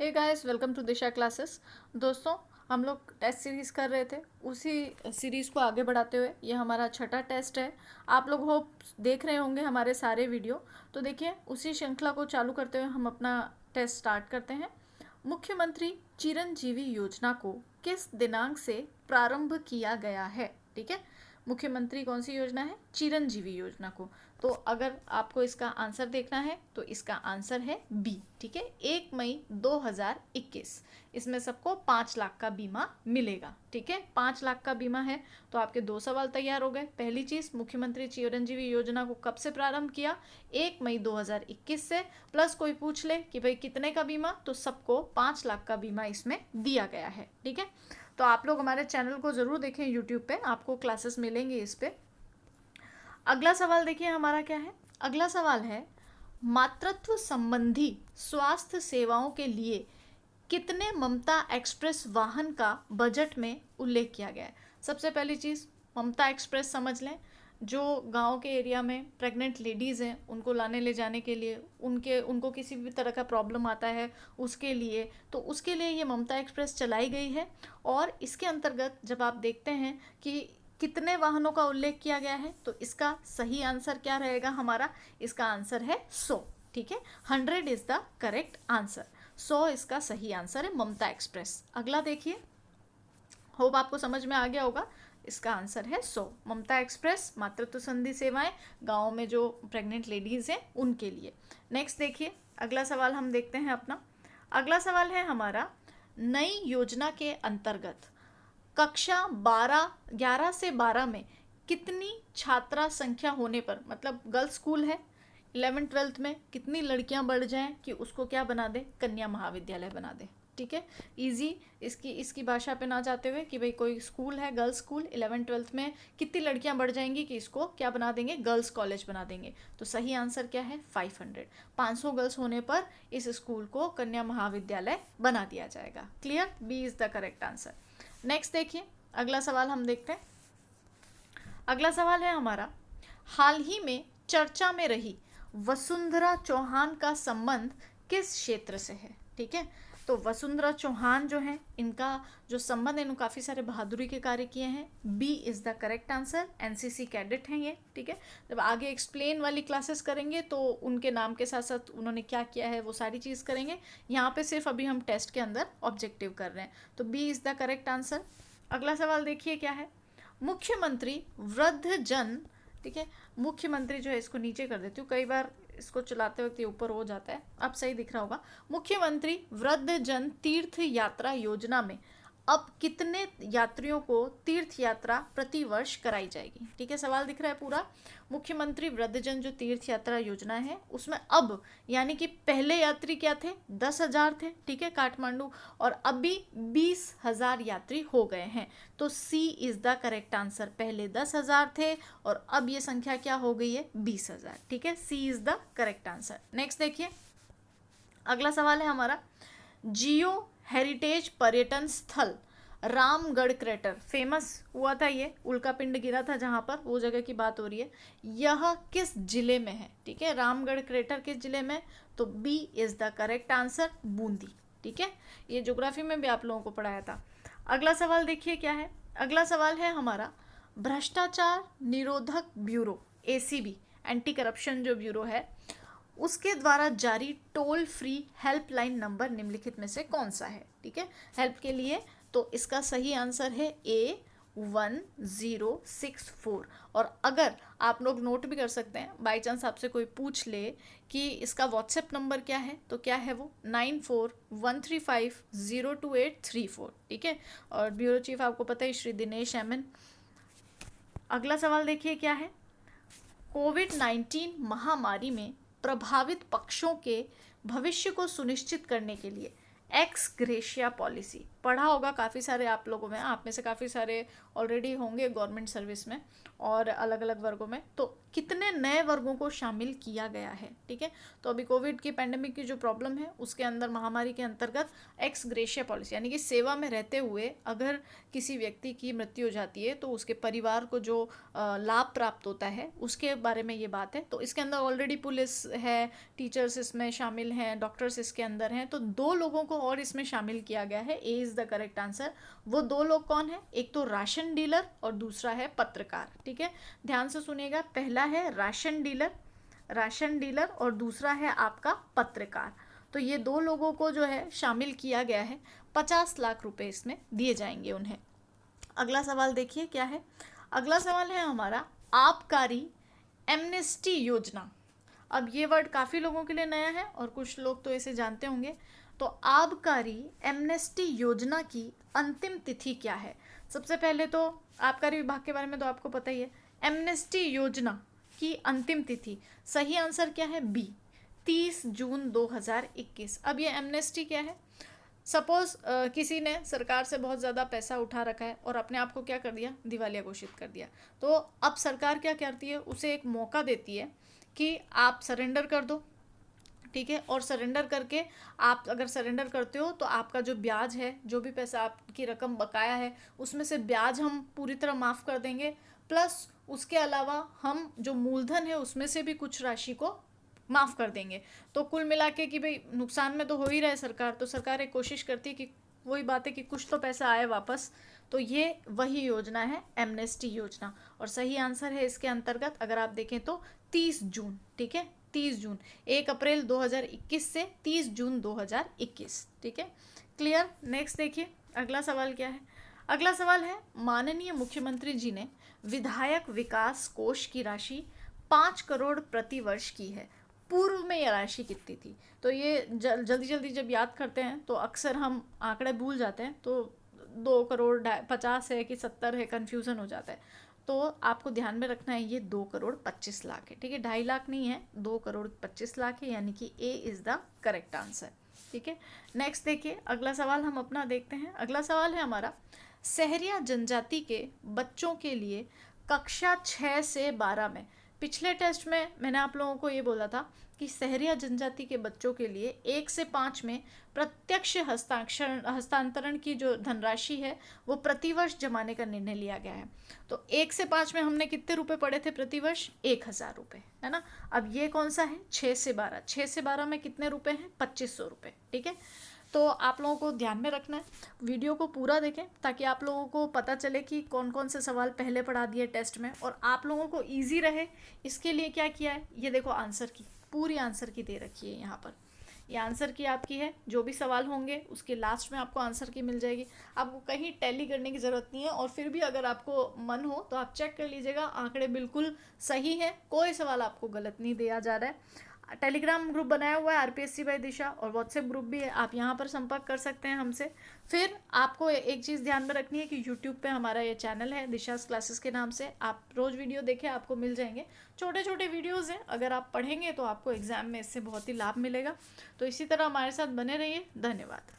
Hey guys, welcome to Disha classes. दोस्तों, हम लोग टेस्ट सीरीज़ कर रहे थे, उसी सीरीज़ को आगे बढ़ाते हुए ये हमारा छठा टेस्ट है। आप लोग होप देख रहे होंगे हमारे सारे वीडियो। तो देखिए, उसी श्रृंखला को चालू करते हुए हम अपना टेस्ट स्टार्ट करते हैं। मुख्यमंत्री चिरंजीवी योजना को किस दिनांक से प्रारंभ किया गया है? ठीक है, मुख्यमंत्री कौन सी योजना है? चिरंजीवी योजना को। तो अगर आपको इसका आंसर देखना है तो इसका आंसर है बी। ठीक है, 1 मई 2021। इसमें सबको 5 लाख का बीमा मिलेगा। ठीक है, 5 लाख का बीमा है। तो आपके 2 सवाल तैयार हो गए। पहली चीज, मुख्यमंत्री चिरंजीवी योजना को कब से प्रारंभ किया? 1 मई 2021 से। प्लस कोई पूछ ले कि भाई कितने का बीमा, तो सबको 5 लाख का बीमा इसमें दिया गया है। ठीक है, तो आप लोग हमारे चैनल को जरूर देखें, यूट्यूब पे आपको क्लासेस मिलेंगे इस पे। अगला सवाल देखिए हमारा क्या है। अगला सवाल है, मातृत्व संबंधी स्वास्थ्य सेवाओं के लिए कितने ममता एक्सप्रेस वाहन का बजट में उल्लेख किया गया है? सबसे पहली चीज़, ममता एक्सप्रेस समझ लें। जो गांव के एरिया में प्रेग्नेंट लेडीज़ हैं उनको लाने ले जाने के लिए, उनको किसी भी तरह का प्रॉब्लम आता है उसके लिए, तो उसके लिए ये ममता एक्सप्रेस चलाई गई है। और इसके अंतर्गत जब आप देखते हैं कि कितने वाहनों का उल्लेख किया गया है, तो इसका सही आंसर क्या रहेगा हमारा? इसका आंसर है 100। ठीक है, 100 इज द करेक्ट आंसर। 100 इसका सही आंसर है, ममता एक्सप्रेस। अगला देखिए, होप आपको समझ में आ गया होगा। इसका आंसर है 100। ममता एक्सप्रेस मातृत्व संधि सेवाएं गाँव में जो प्रेग्नेंट लेडीज़ हैं उनके लिए। नेक्स्ट देखिए, अगला सवाल हम देखते हैं अपना। अगला सवाल है हमारा, नई योजना के अंतर्गत कक्षा 11 से 12 में कितनी छात्रा संख्या होने पर, मतलब गर्ल्स स्कूल है, 11th-12th में कितनी लड़कियां बढ़ जाएं कि उसको क्या बना दे? कन्या महाविद्यालय बना दे। ठीक है, इजी। इसकी भाषा पे ना जाते हुए कि भाई कोई स्कूल है गर्ल्स स्कूल, 11th-12th में कितनी लड़कियां बढ़ जाएंगी कि इसको क्या बना देंगे? गर्ल्स कॉलेज बना देंगे। तो सही आंसर क्या है? 500। 500 गर्ल्स होने पर इस स्कूल को कन्या महाविद्यालय बना दिया जाएगा। Clear? B is the correct answer. Next देखिए, अगला सवाल हम देखते हैं। अगला सवाल है हमारा, हाल ही में चर्चा में रही वसुंधरा चौहान का संबंध किस क्षेत्र से है? ठीक है, तो वसुंधरा चौहान जो है, इनका जो संबंध है, इन्होंने काफ़ी सारे बहादुरी के कार्य किए हैं। B is the correct answer. NCC cadet हैं ये। ठीक है, जब आगे एक्सप्लेन वाली क्लासेस करेंगे तो उनके नाम के साथ साथ उन्होंने क्या किया है वो सारी चीज़ करेंगे। यहाँ पे सिर्फ अभी हम टेस्ट के अंदर ऑब्जेक्टिव कर रहे हैं, तो B is the correct answer. अगला सवाल देखिए क्या है, मुख्यमंत्री वृद्धजन, ठीक है, मुख्यमंत्री जो है, इसको नीचे कर देती हूँ, कई बार इसको चलाते वक्त ये ऊपर हो जाता है, अब सही दिख रहा होगा। मुख्यमंत्री वृद्धजन तीर्थ यात्रा योजना में अब कितने यात्रियों को तीर्थ यात्रा प्रति वर्ष कराई जाएगी? ठीक है, सवाल दिख रहा है पूरा। मुख्यमंत्री वृद्धजन जो तीर्थ यात्रा योजना है उसमें अब, यानी कि पहले यात्री क्या थे? 10,000 थे। ठीक है, काठमांडू, और अभी 20,000 यात्री हो गए हैं। तो सी इज द करेक्ट आंसर। पहले 10,000 थे और अब ये संख्या क्या हो गई है? 20,000। ठीक है, C is the correct answer. Next देखिए, अगला सवाल है हमारा, जियो हेरिटेज पर्यटन स्थल रामगढ़ क्रेटर, फेमस हुआ था ये, उल्का पिंड गिरा था जहां पर, वो जगह की बात हो रही है। यह किस जिले में है? ठीक है, रामगढ़ क्रेटर किस जिले में? तो B is the correct answer, Bundi. ठीक है, ये ज्योग्राफी में भी आप लोगों को पढ़ाया था। अगला सवाल देखिए क्या है। अगला सवाल है हमारा, भ्रष्टाचार निरोधक ब्यूरो, एसीबी, एंटी करप्शन जो ब्यूरो है, उसके द्वारा जारी टोल फ्री हेल्पलाइन नंबर निम्नलिखित में से कौन सा है? ठीक है, हेल्प के लिए, तो इसका सही आंसर है A1064। और अगर आप लोग नोट भी कर सकते हैं, बाई चांस आपसे कोई पूछ ले कि इसका व्हाट्सएप नंबर क्या है, तो क्या है वो? 9413502834। ठीक है, और ब्यूरो चीफ आपको पता है श्री दिनेश एमएन। अगला सवाल देखिए क्या है, कोविड-19 महामारी में प्रभावित पक्षों के भविष्य को सुनिश्चित करने के लिए एक्स ग्रेशिया पॉलिसी, पढ़ा होगा काफ़ी सारे आप लोगों में, आप में से काफ़ी सारे ऑलरेडी होंगे गवर्नमेंट सर्विस में और अलग अलग वर्गों में। तो कितने नए वर्गों को शामिल किया गया है। ठीक है, तो अभी कोविड की पैंडेमिक की जो प्रॉब्लम है उसके अंदर महामारी के अंतर्गत एक्स ग्रेशिया पॉलिसी यानी कि सेवा में रहते हुए अगर किसी व्यक्ति की मृत्यु हो जाती है तो उसके परिवार को जो लाभ प्राप्त होता है उसके बारे में ये बात है। तो इसके अंदर ऑलरेडी पुलिस है, टीचर्स इसमें शामिल हैं, डॉक्टर्स इसके अंदर हैं, तो 2 लोगों को और इसमें शामिल किया गया है। A is the correct answer. वो 2 लोग कौन है? एक तो राशन डीलर और दूसरा है पत्रकार। ठीक है, ध्यान से सुनिएगा, पहला है राशन डीलर और दूसरा है आपका पत्रकार। तो ये 2 लोगों को जो है शामिल किया गया है। 50 लाख रुपए इसमें दिए जाएंगे उन्हें। अगला सवाल देखिए क्या है। अगला सवाल है हमारा आबकारी एमनेस्टी योजना। अब ये वर्ड काफ़ी लोगों के लिए नया है और कुछ लोग तो इसे जानते होंगे। तो आबकारी एमनेस्टी योजना की अंतिम तिथि क्या है? सबसे पहले तो आबकारी विभाग के बारे में तो आपको पता ही है। एमनेस्टी योजना की अंतिम तिथि, सही आंसर क्या है? बी, 30 जून 2021। अब ये एमनेस्टी क्या है? सपोज किसी ने सरकार से बहुत ज़्यादा पैसा उठा रखा है और अपने आप को क्या कर दिया? दिवालिया घोषित कर दिया। तो अब सरकार क्या करती है? उसे एक मौका देती है कि आप सरेंडर कर दो। ठीक है, और सरेंडर करके आप अगर सरेंडर करते हो तो आपका जो ब्याज है, जो भी पैसा आपकी रकम बकाया है, उसमें से ब्याज हम पूरी तरह माफ़ कर देंगे, प्लस उसके अलावा हम जो मूलधन है उसमें से भी कुछ राशि को माफ़ कर देंगे। तो कुल मिला के कि भाई नुकसान में तो हो ही रहा है सरकार, तो सरकार एक कोशिश करती है कि वही बात है कि कुछ तो पैसा आए वापस। तो ये वही योजना है एमनेस्टी योजना, और सही आंसर है इसके अंतर्गत अगर आप देखें तो 30 जून। ठीक है, 30 जून, 1 अप्रैल 2021 से 30 जून 2021। ठीक है, क्लियर। नेक्स्ट देखिए अगला सवाल क्या है। अगला सवाल है माननीय मुख्यमंत्री जी ने विधायक विकास कोष की राशि 5 करोड़ प्रति वर्ष की है। पूर्व में यह राशि कितनी थी? तो ये जल्दी जल्दी जब याद करते हैं तो अक्सर हम आंकड़े भूल जाते हैं, तो 2 करोड़ 50 है कि 70 है, कन्फ्यूज़न हो जाता है। तो आपको ध्यान में रखना है ये 2 करोड़ 25 लाख है। ठीक है, 2.5 लाख नहीं है, 2 करोड़ 25 लाख है, यानी कि A is the correct answer. ठीक है, नेक्स्ट देखिए अगला सवाल हम अपना देखते हैं। अगला सवाल है हमारा सहरिया जनजाति के बच्चों के लिए कक्षा 6 से 12 में, पिछले टेस्ट में मैंने आप लोगों को ये बोला था कि सहरिया जनजाति के बच्चों के लिए 1 से 5 में प्रत्यक्ष हस्तांतरण की जो धनराशि है वो प्रतिवर्ष जमाने का निर्णय लिया गया है। तो 1 से 5 में हमने कितने रुपए पढ़े थे प्रतिवर्ष? 1000 रुपये, है ना। अब ये कौन सा है? 6 से 12। 6 से 12 में कितने रुपए हैं? 2500 रुपये। ठीक है, तो आप लोगों को ध्यान में रखना है, वीडियो को पूरा देखें ताकि आप लोगों को पता चले कि कौन कौन से सवाल पहले पढ़ा दिए टेस्ट में और आप लोगों को इजी रहे। इसके लिए क्या किया है, ये देखो आंसर की, पूरी आंसर की दे रखी है यहाँ पर। ये आंसर की आपकी है, जो भी सवाल होंगे उसके लास्ट में आपको आंसर की मिल जाएगी। आपको कहीं टैली करने की ज़रूरत नहीं है, और फिर भी अगर आपको मन हो तो आप चेक कर लीजिएगा, आंकड़े बिल्कुल सही हैं, कोई सवाल आपको गलत नहीं दिया जा रहा है। टेलीग्राम ग्रुप बनाया हुआ है आरपीएससी बाय दिशा, और व्हाट्सएप ग्रुप भी है, आप यहाँ पर संपर्क कर सकते हैं हमसे। फिर आपको एक चीज़ ध्यान में रखनी है कि यूट्यूब पे हमारा ये चैनल है दिशाज क्लासेस के नाम से, आप रोज़ वीडियो देखें, आपको मिल जाएंगे। छोटे छोटे वीडियोज़ हैं, अगर आप पढ़ेंगे तो आपको एग्ज़ाम में इससे बहुत ही लाभ मिलेगा। तो इसी तरह हमारे साथ बने रहिए। धन्यवाद।